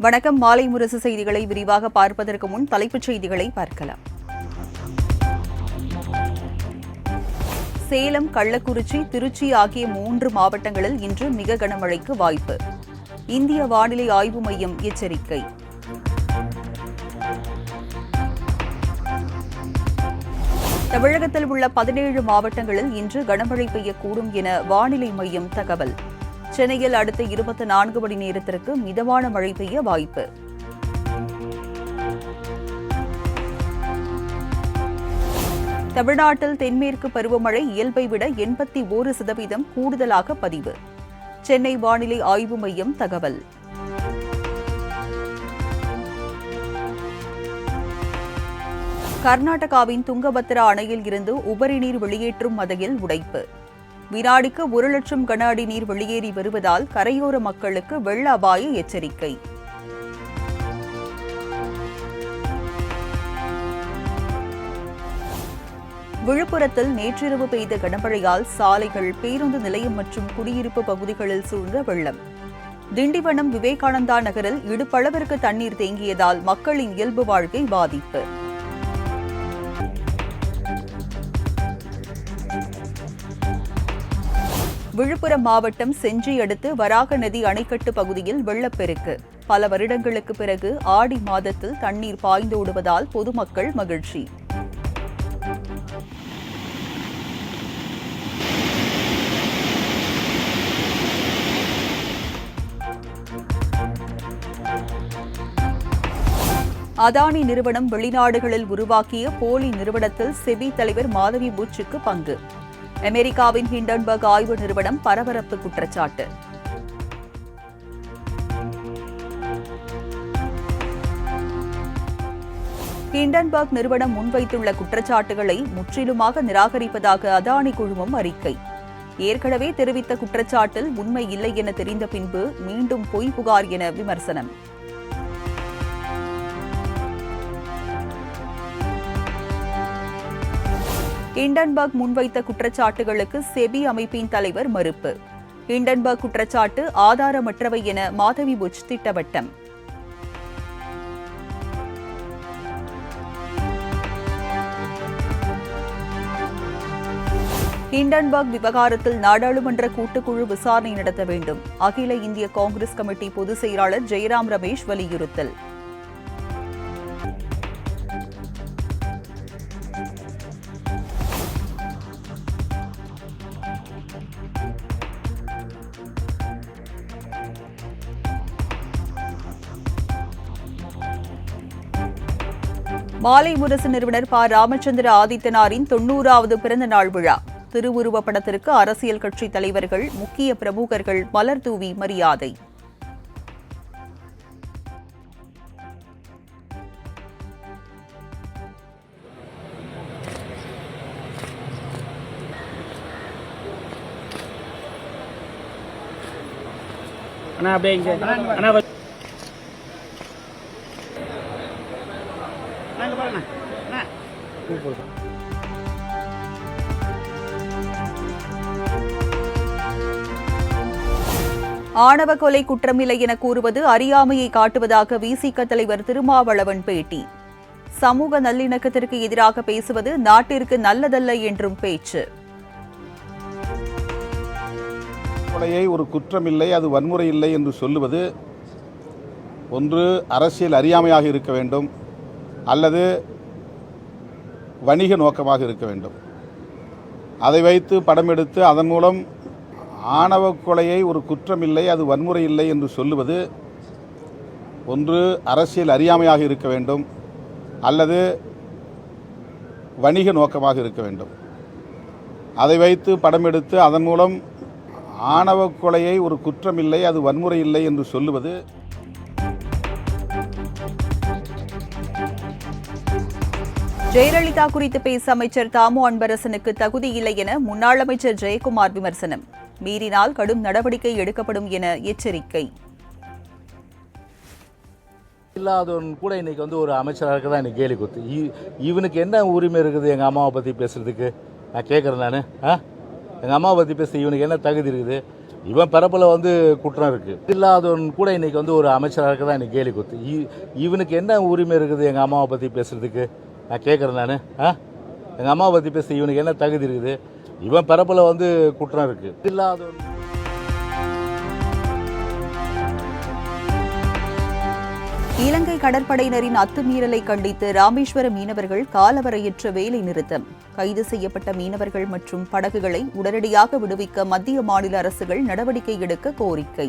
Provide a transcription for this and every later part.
வணக்கம். மாலை முரசு செய்திகளை விரிவாக பார்ப்பதற்கு முன் தலைப்புச் செய்திகளை பார்க்கலாம். சேலம், கள்ளக்குறிச்சி, திருச்சி ஆகிய 3 மாவட்டங்களில் இன்று மிக கனமழைக்கு வாய்ப்பு. இந்திய வானிலை ஆய்வு மையம் எச்சரிக்கை. தமிழகத்தில் உள்ள 17 மாவட்டங்களில் இன்று கனமழை பெய்யக்கூடும் என வானிலை மையம் தகவல். சென்னையில் அடுத்த 24 மணி நேரத்திற்கு மிதமான மழை பெய்ய வாய்ப்பு. தமிழ்நாட்டில் தென்மேற்கு பருவமழை இயல்பை விட 81% கூடுதலாக பதிவு. சென்னை வானிலை ஆய்வு மையம் தகவல். கர்நாடகாவின் துங்கபத்ரா அணையில் இருந்து உபரி நீர் வெளியேற்றும் மதையில் உடைப்பு. வினாடிக்கு 1 லட்சம் கன அடி நீர் வெளியேறி வருவதால் கரையோர மக்களுக்கு வெள்ள அபாய எச்சரிக்கை. விழுப்புரத்தில் நேற்றிரவு பெய்த கனமழையால் சாலைகள், பேருந்து நிலையம் மற்றும் குடியிருப்பு பகுதிகளில் சூழ்ந்த வெள்ளம். திண்டிவனம் விவேகானந்தா நகரில் இடுப்பளவிற்கு தண்ணீர் தேங்கியதால் மக்களின் இயல்பு வாழ்க்கை பாதிப்பு. விழுப்புரம் மாவட்டம் செஞ்சி அடுத்து வராக நதி அணைக்கட்டு பகுதியில் வெள்ளப்பெருக்கு. பல வருடங்களுக்கு பிறகு ஆடி மாதத்தில் தண்ணீர் பாய்ந்தோடுவதால் பொதுமக்கள் மகிழ்ச்சி. அதானி நிறுவனம் வெளிநாடுகளில் உருவாக்கிய போலி நிறுவனத்தில் செபி தலைவர் மாதவி புச்சுக்கு பங்கு. அமெரிக்காவின் ஹிண்டன்பர்க் ஆய்வு நிறுவனம் பரபரப்பு குற்றச்சாட்டு. ஹிண்டன்பர்க் நிறுவனம் முன்வைத்துள்ள குற்றச்சாட்டுகளை முற்றிலுமாக நிராகரிப்பதாக அதானி குழுமம் அறிக்கை. ஏற்கனவே தெரிவித்த குற்றச்சாட்டில் உண்மை இல்லை என தெரிந்த பின்பு மீண்டும் பொய் புகார் என விமர்சனம். ஹிண்டன்பர்க் முன்வைத்த குற்றச்சாட்டுகளுக்கு செபி அமைப்பின் தலைவர் மறுப்பு. ஹிண்டன்பர்க் குற்றச்சாட்டு ஆதாரமற்றவை என மாதவி புச் திட்டவட்டம். ஹிண்டன்பர்க் விவகாரத்தில் நாடாளுமன்ற கூட்டுக்குழு விசாரணை நடத்த வேண்டும். அகில இந்திய காங்கிரஸ் கமிட்டி பொதுச் செயலாளர் ஜெயராம் ரமேஷ் வலியுறுத்தல். மாலை முரசு நிறுவனர் ப. ராமச்சந்திர ஆதித்தனாரின் 90வது பிறந்த நாள் விழா. திருவுருவப் படத்திற்கு அரசியல் கட்சி தலைவர்கள், முக்கிய பிரமுகர்கள் மலர் தூவி மரியாதை. ஆணவ கொலை குற்றமில்லை என கூறுவது அறியாமையை காட்டுவதாக விசிக தலைவர் திருமாவளவன் பேட்டி. சமூக நல்லிணக்கத்திற்கு எதிராக பேசுவது நாட்டிற்கு நல்லதல்ல என்றும் பேச்சு. கொலையை ஒரு குற்றமில்லை, அது வன்முறை இல்லை என்று சொல்லுவது ஒன்று அரசியல் அறியாமையாக இருக்க வேண்டும், அல்லது வணிக நோக்கமாக இருக்க வேண்டும். அதை வைத்து படம் எடுத்து அதன் மூலம் ஆணவ கொலையை ஒரு குற்றமில்லை, அது வன்முறை இல்லை என்று சொல்லுவது ஒன்று அரசியல் அறியாமையாக இருக்க வேண்டும், அல்லது வணிக நோக்கமாக இருக்க வேண்டும். அதை வைத்து படம் எடுத்து அதன் மூலம் ஆணவ கொலையை ஒரு குற்றமில்லை, அது வன்முறை இல்லை என்று சொல்லுவது. ஜெயலலிதா குறித்து பேச அமைச்சர் தாமு அன்பரசனுக்கு தகுதி இல்லை என முன்னாள் அமைச்சர் ஜெயக்குமார் விமர்சனம். மீறினால் கடும் நடவடிக்கை எடுக்கப்படும் என எச்சரிக்கை. இல்லாதவன் கூட இன்னைக்கு ஒரு அமைச்சராக இருக்க தான் எனக்கு கேலி குத்து. இவனுக்கு என்ன உரிமை இருக்குது எங்கள் அம்மாவை பற்றி பேசுறதுக்கு? நான் கேட்குறேன். நான் எங்கள் அம்மாவை பற்றி பேச இவனுக்கு என்ன தகுதி இருக்குது? இவன் பிறப்பில் வந்து குற்றம் இருக்குது. இல்லாதவன் கூட இன்னைக்கு வந்து ஒரு அமைச்சராக இருக்க தான் இன்னைக்கு கேலி குத்து. இவனுக்கு என்ன உரிமை இருக்குது எங்கள் அம்மாவை பற்றி பேசுகிறதுக்கு? நான் கேட்குறேன். எங்கள் அம்மாவை பற்றி பேச இவனுக்கு என்ன தகுதி இருக்குது? இவன் பிறப்பில் வந்து குற்றம் இருக்குது. இல்லாதவன் இலங்கை கடற்படையினரின் அத்துமீறலை கண்டித்து ராமேஸ்வர மீனவர்கள் காலவரையற்ற வேலை நிறுத்தம். கைது செய்யப்பட்ட மீனவர்கள் மற்றும் படகுகளை உடனடியாக விடுவிக்க மத்திய மாநில அரசுகள் நடவடிக்கை எடுக்க கோரிக்கை.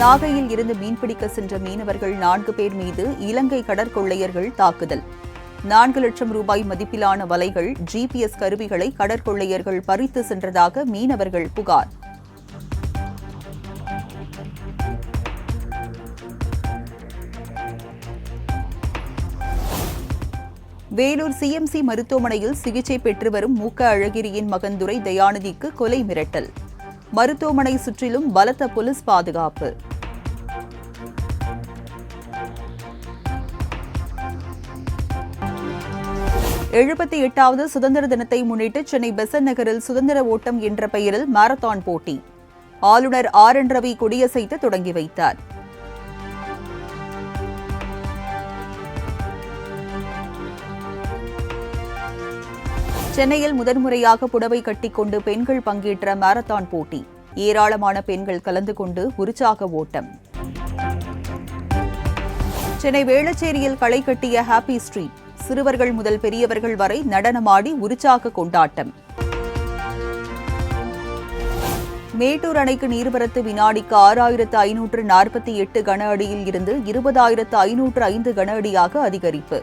நாகையில் இருந்து மீன்பிடிக்க சென்ற மீனவர்கள் 4 பேர் மீது இலங்கை கடற்கொள்ளையர்கள் தாக்குதல். 4 லட்சம் ரூபாய் மதிப்பிலான வலைகள், GPS கருவிகளை கடற்கொள்ளையர்கள் பறித்து சென்றதாக மீனவர்கள் புகார். வேலூர் CMC மருத்துவமனையில் சிகிச்சை பெற்று வரும் மூக்க அழகிரியின் மகன் துரை தயாநிதிக்கு கொலை மிரட்டல். மருத்துவமனை சுற்றிலும் பலத்த போலீஸ் பாதுகாப்பு. எழுபத்தி 8வது சுதந்திர தினத்தை முன்னிட்டு சென்னை பெசன்ட் நகரில் சுதந்திர ஓட்டம் என்ற பெயரில் மாரத்தான் போட்டி. ஆளுநர் RN ரவி கொடியசைத்து தொடங்கி வைத்தார். சென்னையில் முதன்முறையாக புடவை கட்டிக்கொண்டு பெண்கள் பங்கேற்ற மாரத்தான் போட்டி. ஏராளமான பெண்கள் கலந்து கொண்டு உற்சாக ஓட்டம். சென்னை வேளச்சேரியில் களை கட்டிய ஹாப்பி ஸ்ட்ரீட். சிறுவர்கள் முதல் பெரியவர்கள் வரை நடனமாடி உற்சாக கொண்டாட்டம். மேட்டூர் அணைக்கு நீர்வரத்து வினாடிக்கு 6548 கன அடியில் இருந்து 20505 கன அடியாக அதிகரிப்பு.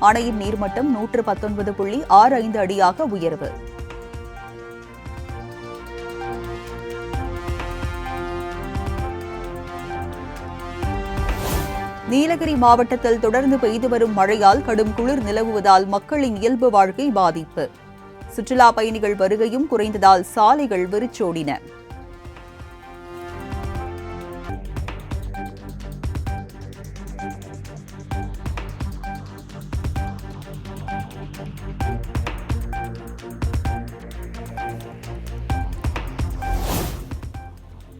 அணையின் நீர்மட்டம் 119.65 அடியாக உயர்வு. நீலகிரி மாவட்டத்தில் தொடர்ந்து பெய்து வரும் மழையால் கடும் குளிர் நிலவுவதால் மக்களின் இயல்பு வாழ்க்கை பாதிப்பு. சுற்றுலா பயணிகள் வருகையும் குறைந்ததால் சாலைகள் வெறிச்சோடின.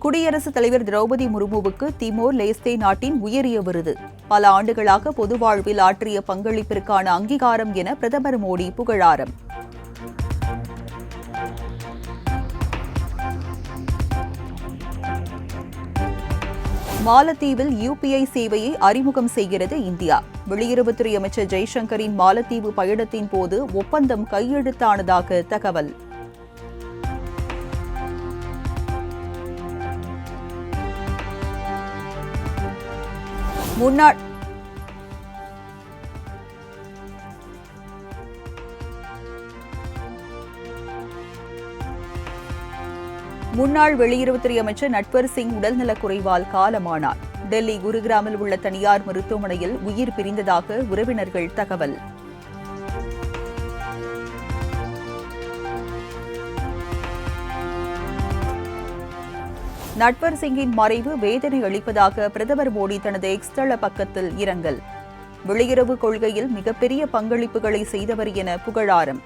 குடியரசுத் தலைவர் திரௌபதி முர்முவுக்கு திமோர் லேஸ்தே நாட்டின் உயரிய விருது. பல ஆண்டுகளாக பொது வாழ்வில் ஆற்றிய பங்களிப்பிற்கான அங்கீகாரம் என பிரதமர் மோடி புகழாரம். மாலத்தீவில் UPI சேவையை அறிமுகம் செய்கிறது இந்தியா. வெளியுறவுத்துறை அமைச்சர் ஜெய்சங்கரின் மாலத்தீவு பயணத்தின் போது ஒப்பந்தம் கையெழுத்தானதாக தகவல். முன்னாள் வெளியுறவுத்துறை அமைச்சர் நட்வர் சிங் உடல்நலக்குறைவால் காலமானார். டெல்லி குருகிராமில் உள்ள தனியார் மருத்துவமனையில் உயிர் பிரிந்ததாக உறவினர்கள் தகவல். நட்வர் சிங்கின் மறைவு வேதனை அளிப்பதாக பிரதமர் மோடி தனது எக்ஸ் தள பக்கத்தில் இரங்கல். வெளியுறவு கொள்கையில் மிகப்பெரிய பங்களிப்புகளை செய்தவர் என புகழாரம்.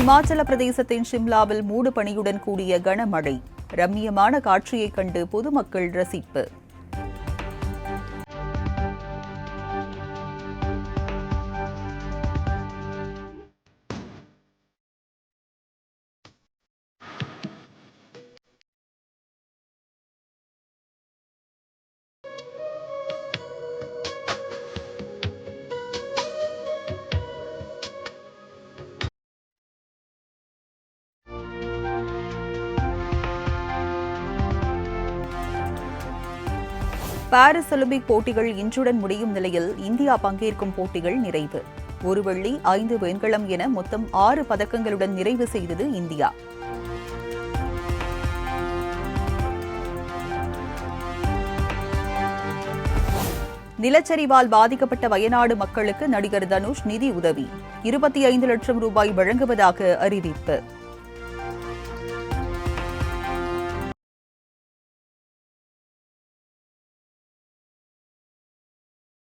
இமாச்சல பிரதேசத்தின் ஷிம்லாவில் மூடு பனியுடன் கூடிய கனமழை. ரம்மியமான காட்சியைக் கண்டு பொதுமக்கள் ரசிப்பு. பாரிஸ் ஒலிம்பிக் போட்டிகள் இன்றுடன் முடியும் நிலையில் இந்தியா பங்கேற்கும் போட்டிகள் நிறைவு. 1 வெள்ளி 5 வெண்கலம் என மொத்தம் 6 பதக்கங்களுடன் நிறைவு செய்தது இந்தியா. நிலச்சரிவால் பாதிக்கப்பட்ட வயநாடு மக்களுக்கு நடிகர் தனுஷ் நிதி உதவி 25 லட்சம் ரூபாய் வழங்குவதாக அறிவிப்பு.